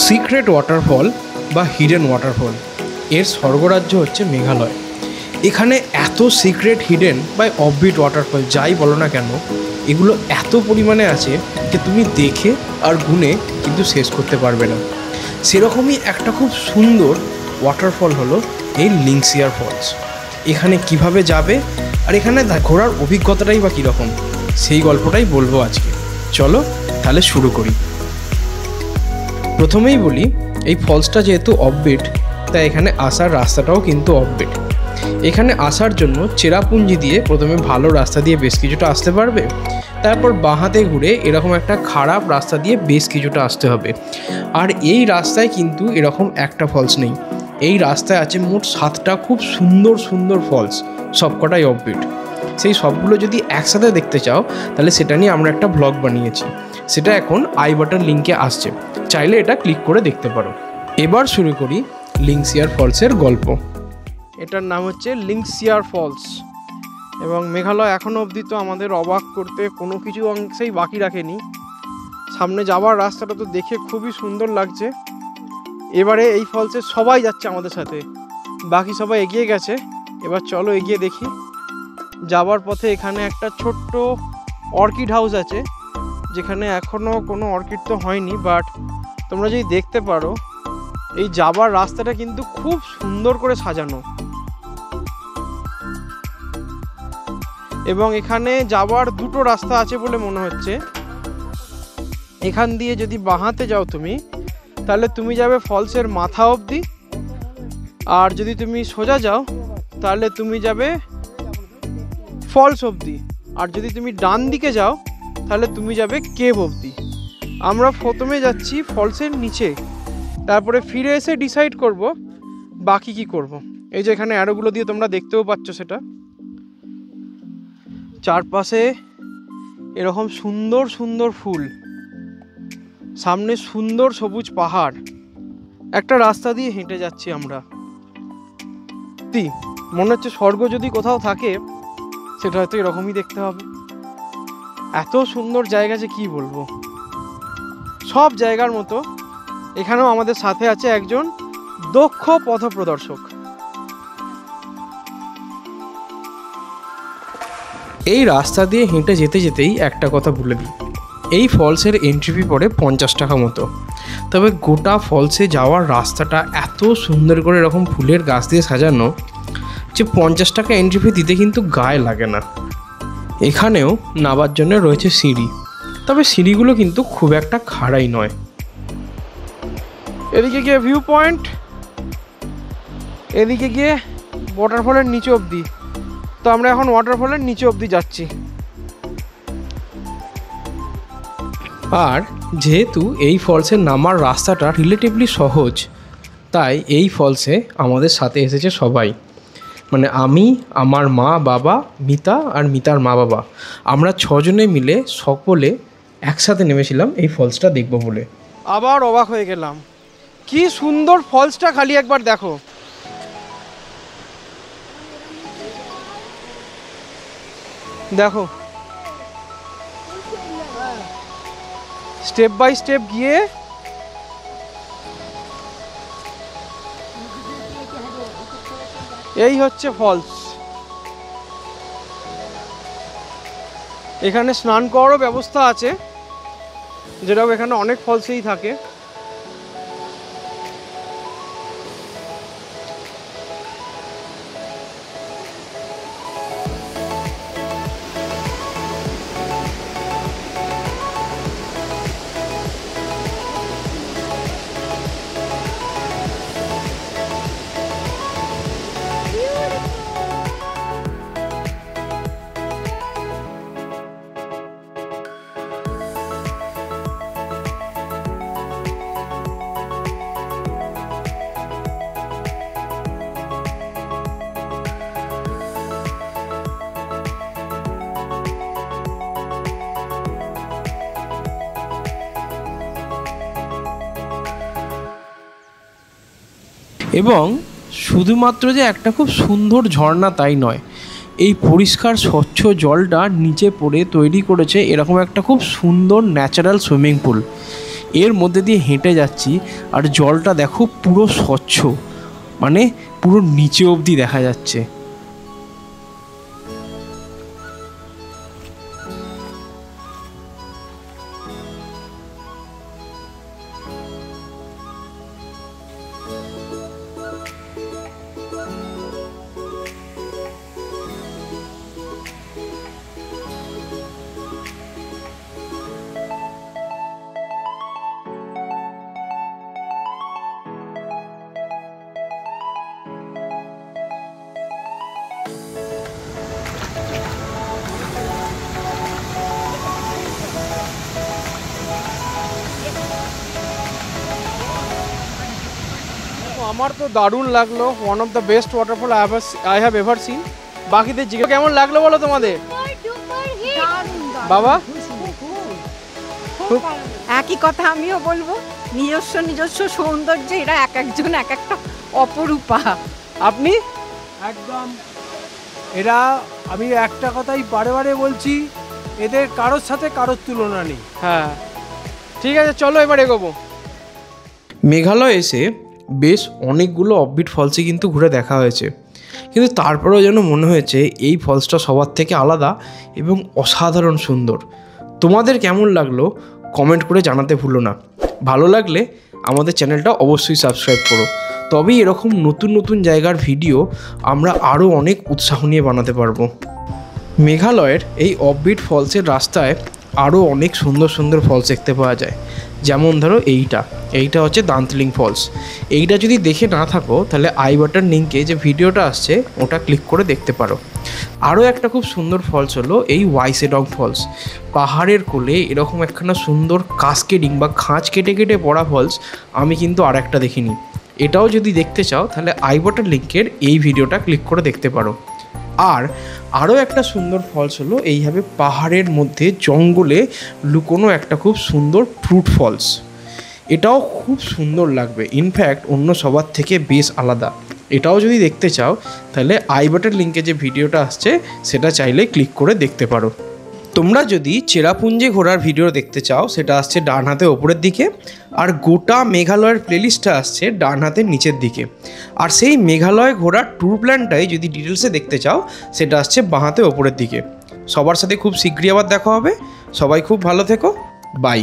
Secret waterfall বা hidden waterfall, এর স্বর্গরাজ্য হচ্ছে মেঘালয়। এখানে এত সিক্রেট, হিডেন বা অফবিট ওয়াটারফল যাই বলো না কেন, এগুলো এত পরিমাণে আছে যে তুমি দেখে আর গুনে কিন্তু শেষ করতে পারবে না। সেরকমই একটা খুব সুন্দর ওয়াটারফল হলো এই লিংসিয়ার ফলস। এখানে কিভাবে যাবে আর এখানে ঘোরার অভিজ্ঞতাটাই বা কীরকম, সেই গল্পটাই বলবো আজকে। চলো তাহলে শুরু করি। প্রথমেই বলি, এই ফলসটা যেহেতু অফবিট, তাই এখানে আসার রাস্তাটাও কিন্তু অফবিট। এখানে আসার জন্য চেরাপুঞ্জি দিয়ে প্রথমে ভালো রাস্তা দিয়ে বেশ কিছুটা আসতে পারবে, তারপর বাঁহাতে ঘুরে এরকম একটা খারাপ রাস্তা দিয়ে বেশ কিছুটা আসতে হবে। আর এই রাস্তায় কিন্তু এরকম একটা ফলস নেই, এই রাস্তায় আছে মোট 7টা খুব সুন্দর সুন্দর ফলস, সবকটাই অফবিট। সেই সবগুলো যদি একসাথে দেখতে চাও তাহলে সেটা নিয়ে আমরা একটা ব্লগ বানিয়েছি, সেটা এখন আই বাটন লিঙ্কে আসছে, চাইলে এটা ক্লিক করে দেখতে পারো। এবার শুরু করি লিংসিয়ার ফলসের গল্প। এটার নাম হচ্ছে লিংসিয়ার ফলস এবং মেঘালয় এখনও অবধি তো আমাদের অবাক করতে কোনো কিছু অংশেই বাকি রাখেনি। সামনে যাওয়ার রাস্তাটা তো দেখে খুবই সুন্দর লাগছে। এবারে এই ফলসে সবাই যাচ্ছে আমাদের সাথে, বাকি সবাই এগিয়ে গেছে, এবার চলো এগিয়ে দেখি। যাওয়ার পথে এখানে একটা ছোট্ট অর্কিড হাউস আছে, যেখানে এখনও কোনো অর্কিড তো হয়নি, বাট তোমরা যদি দেখতে পারো এই যাবার রাস্তাটা কিন্তু খুব সুন্দর করে সাজানো। এবং এখানে যাওয়ার দুটো রাস্তা আছে বলে মনে হচ্ছে। এখান দিয়ে যদি বাঁহাতে যাও তুমি, তাহলে তুমি যাবে ফলসের মাথা অবধি, আর যদি তুমি সোজা যাও তাহলে তুমি যাবে ফলস অবধি, আর যদি তুমি ডান দিকে যাও তাহলে তুমি যাবে কেভ অবধি। আমরা প্রথমে যাচ্ছি ফলসের নিচে, তারপরে ফিরে এসে ডিসাইড করব বাকি কি করব। এই যে এখানে অ্যারোগুলো দিয়ে তোমরা দেখতেও পাচ্ছ, সেটা চারপাশে এরকম সুন্দর সুন্দর ফুল, সামনে সুন্দর সবুজ পাহাড়, একটা রাস্তা দিয়ে হেঁটে যাচ্ছি আমরা। মনে হচ্ছে স্বর্গ যদি কোথাও থাকে সেটা হয়তো এরকমই দেখতে হবে। এত সুন্দর জায়গা যে কি বলবো। সব জায়গার মতো এখানেও আমাদের সাথে আছে একজন দক্ষ পথপ্রদর্শক। এই রাস্তা দিয়ে হেঁটে যেতে যেতেই একটা কথা বলে দিই, এই ফলসের এন্ট্রি ফি পড়ে 50 টাকা মতো। তবে গোটা ফলসে যাওয়ার রাস্তাটা এত সুন্দর করে এরকম ফুলের গাছ দিয়ে সাজানো যে 50 টাকা এন্ট্রি ফি দিতে কিন্তু গায়ে লাগে না। এখানেও নামার জন্য রয়েছে সিঁড়ি, তবে সিঁড়িগুলো কিন্তু খুব একটা খাড়াই নয়। এদিকে গিয়ে ভিউ পয়েন্ট, এদিকে গিয়ে ওয়াটারফলের নিচে অবধি। তো আমরা এখন ওয়াটারফলের নিচে অবধি যাচ্ছি। আর যেহেতু এই ফলসের নামার রাস্তাটা রিলেটিভলি সহজ, তাই এই ফলসে আমাদের সাথে এসেছে সবাই, মানে আমি, আমার মা, বাবা, মিতা আর মিতার মা বাবা, আমরা 6 জনে মিলে সকলে একসাথে নেমেছিলাম এই ফলসটা দেখবো বলে। আবার অবাক হয়ে গেলাম, কি সুন্দর ফলসটা, খালি একবার দেখো। দেখো স্টেপ বাই স্টেপ গিয়ে এই হচ্ছে ফলস। এখানে স্নান করারও ব্যবস্থা আছে, যেটাও এখানে অনেক ফলসেই থাকে। এবং শুধুমাত্র যে একটা খুব সুন্দর ঝর্ণা তাই নয়, এই পরিষ্কার স্বচ্ছ জলটা নিচে পড়ে তৈরি করেছে এরকম একটা খুব সুন্দর ন্যাচারাল সুইমিং পুল। এর মধ্যে দিয়ে হেঁটে যাচ্ছি আর জলটা দেখো পুরো স্বচ্ছ, মানে পুরো নিচে অবধি দেখা যাচ্ছে। আমার তো দারুণ লাগলো, one of the best waterfall I have ever seen. বাকিদের জিজ্ঞাসা কেমন লাগলো বলো তোমাদের? বাবা একই কথা আমিও বলবো, নিজস্ব সৌন্দর্য, এরা এক একজন এক একটা অপরূপা। আপনি? একদম, এরা আমি একটা কথাই বারে বারে বলছি, এদের কারোর সাথে কারোর তুলনা নেই। হ্যাঁ ঠিক আছে, চলো এবার এগোবো। মেঘালয় এসে বেশ অনেকগুলো অফবিট ফলসই কিন্তু ঘুরে দেখা হয়েছে, কিন্তু তারপরেও যেন মনে হয়েছে এই ফলসটা সবার থেকে আলাদা এবং অসাধারণ সুন্দর। তোমাদের কেমন লাগলো কমেন্ট করে জানাতে ভুলো না। ভালো লাগলে আমাদের চ্যানেলটা অবশ্যই সাবস্ক্রাইব করো, তবেই এরকম নতুন নতুন জায়গার ভিডিও আমরা আরও অনেক উৎসাহ নিয়ে বানাতে পারবো। মেঘালয়ের এই অফবিট ফলসের রাস্তায় আরও অনেক সুন্দর সুন্দর ফলস দেখতে পাওয়া যায়। যেমন ধরো এইটা হচ্ছে দান্তলিং ফলস। এইটা যদি দেখে না থাকো তাহলে আই বাটন লিঙ্কে যে ভিডিওটা আসছে ওটা ক্লিক করে দেখতে পারো। আরও একটা খুব সুন্দর ফলস হলো এই ওয়াইসেডং ফলস। পাহাড়ের কোলে এরকম একখানা সুন্দর কাসকেডিং বা খাঁজ কেটে কেটে পড়া ফলস আমি কিন্তু আর একটা দেখিনি। এটাও যদি দেখতে চাও তাহলে আই বাটন লিঙ্কের এই ভিডিওটা ক্লিক করে দেখতে পারো। আর আরও একটা সুন্দর ফলস হলো এইভাবে পাহাড়ের মধ্যে জঙ্গলে লুকোনো একটা খুব সুন্দর ফ্রুট ফলস। এটাও খুব সুন্দর লাগবে, ইনফ্যাক্ট অন্য সবার থেকে বেশ আলাদা। এটাও যদি দেখতে চাও তাহলে আই বাটন লিঙ্কে যে ভিডিওটা আসছে সেটা চাইলে ক্লিক করে দেখতে পারো। তোমরা যদি চেরাপুঞ্জি ঘোরার ভিডিও দেখতে চাও সেটা আসছে ডান হাতে ওপরের দিকে, আর গোটা মেঘালয়ের প্লেলিস্টটা আসছে ডান হাতের নিচের দিকে। আর সেই মেঘালয় ঘোরার ট্যুর প্ল্যানটাই যদি ডিটেলসে দেখতে চাও সেটা আসছে বাঁ হাতে ওপরের দিকে। সবার সাথে খুব শীঘ্রই আবার দেখা হবে। সবাই খুব ভালো থেকো, বাই।